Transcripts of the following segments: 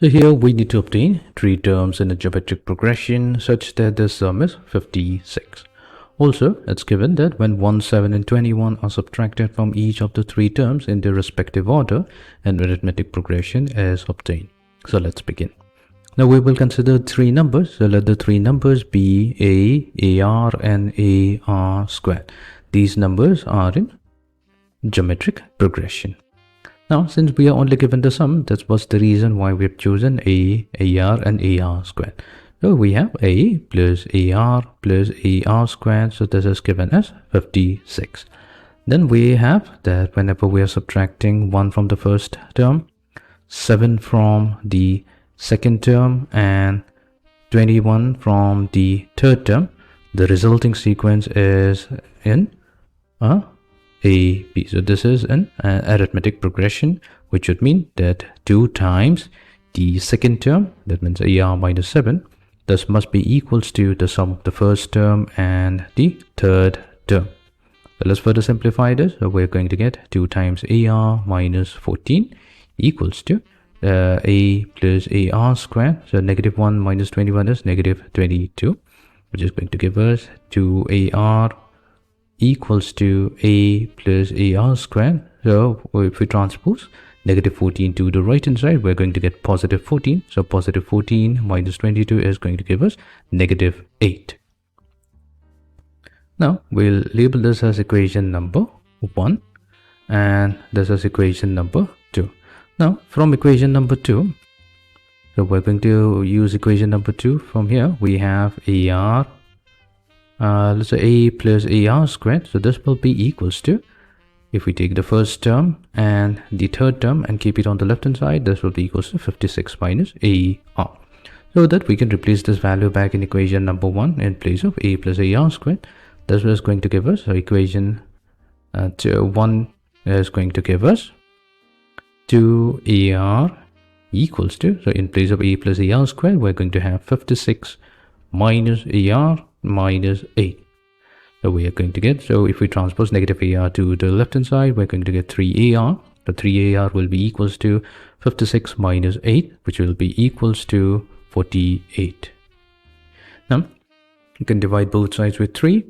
So here we need to obtain three terms in a geometric progression such that the sum is 56. Also, it's given that when 1, 7 and 21 are subtracted from each of the three terms in their respective order, an arithmetic progression is obtained. So let's begin. Now we will consider three numbers. So let the three numbers be A, AR and AR squared. These numbers are in geometric progression. Now, since we are only given the sum, that was the reason why we have chosen A, AR and AR squared. So we have A plus AR squared. So this is given as 56. Then we have that whenever we are subtracting 1 from the first term, 7 from the second term and 21 from the third term, the resulting sequence is in A, B. So this is an arithmetic progression, which would mean that 2 times the second term, that means AR minus 7, this must be equals to the sum of the first term and the third term. So let's further simplify this. So we're going to get 2 times AR minus 14 equals to A plus AR squared. So negative 1 minus 21 is negative 22, which is going to give us 2AR equals to A plus AR squared. So if we transpose negative 14 to the right hand side, we're going to get positive 14. So positive 14 minus 22 is going to give us negative 8. Now we'll label this as equation number 1 and this is equation number 2. Now from equation number 2, so we're going to use equation number 2. From here we have AR, let's say A plus AR squared. So this will be equals to, if we take the first term and the third term and keep it on the left hand side, this will be equals to 56 minus AR. So that we can replace this value back in equation number 1 in place of A plus AR squared. This is going to give us equation 1 is going to give us 2AR equals to, so in place of A plus AR squared, we're going to have 56 minus AR minus 8. So we are going to get, so if we transpose negative AR to the left hand side, we're going to get 3AR. The 3AR will be equals to 56 minus 8, which will be equals to 48. Now you can divide both sides with 3.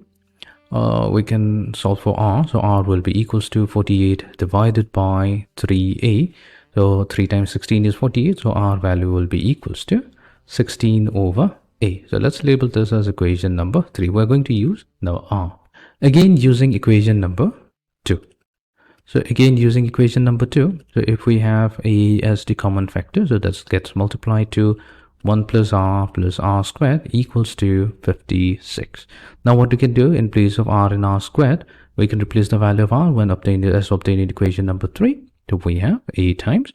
We can solve for R. So R will be equals to 48 divided by 3A. So 3 times 16 is 48. So R value will be equals to 16 over A. So let's label this as equation number 3. We're going to use now R. Again using equation number 2. So again using equation number 2. So if we have A as the common factor, so that gets multiplied to 1 plus R squared equals to 56. Now what we can do, in place of R and R squared, we can replace the value of R when obtained as obtained in equation number 3. So we have A times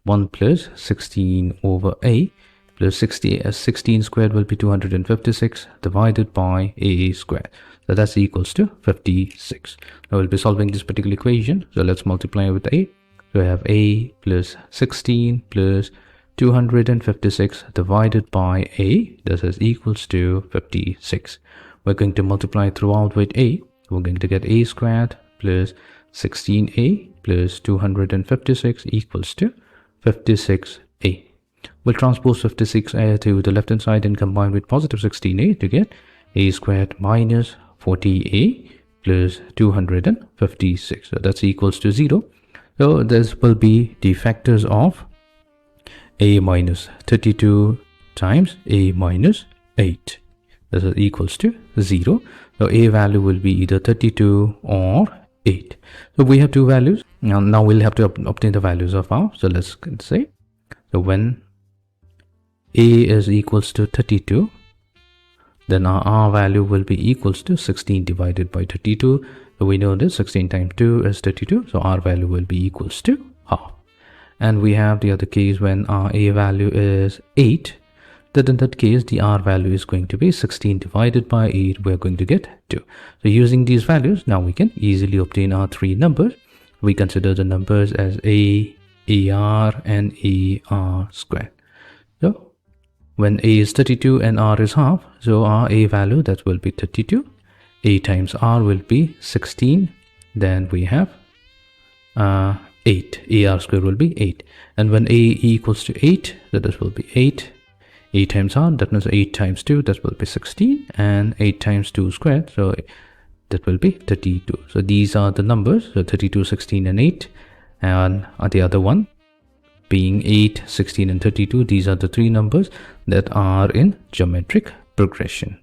1 plus 16 over A plus 16 squared will be 256 divided by A squared. So that's equals to 56. Now we'll be solving this particular equation. So let's multiply with A. So we have A plus 16 plus 256 divided by A. This is equals to 56. We're going to multiply throughout with A. We're going to get A squared plus 16A plus 256 equals to 56A. We'll transpose 56A to the left hand side and combine with positive 16A to get A squared minus 40A plus 256. So that's equals to 0. So this will be the factors of A minus 32 times A minus 8. This is equals to 0. So A value will be either 32 or 8. So we have two values. Now we'll have to obtain the values of R. So let's say, so when A is equals to 32, then our R value will be equals to 16 divided by 32. So we know this 16 times 2 is 32. So R value will be equals to half. And we have the other case when our A value is 8, that in that case the R value is going to be 16 divided by 8. We're going to get 2. So using these values, now we can easily obtain our three numbers. We consider the numbers as A, AR and AR squared. So when A is 32 and R is half, so our A value, that will be 32. A times R will be 16. Then we have 8. AR square will be 8. And when A equals to 8, so this will be 8. 8 times R, that means 8 times 2, that will be 16. And 8 times 2 squared, so that will be 32. So these are the numbers, so 32, 16 and 8. And the other one being 8, 16 and 32. These are the three numbers that are in geometric progression.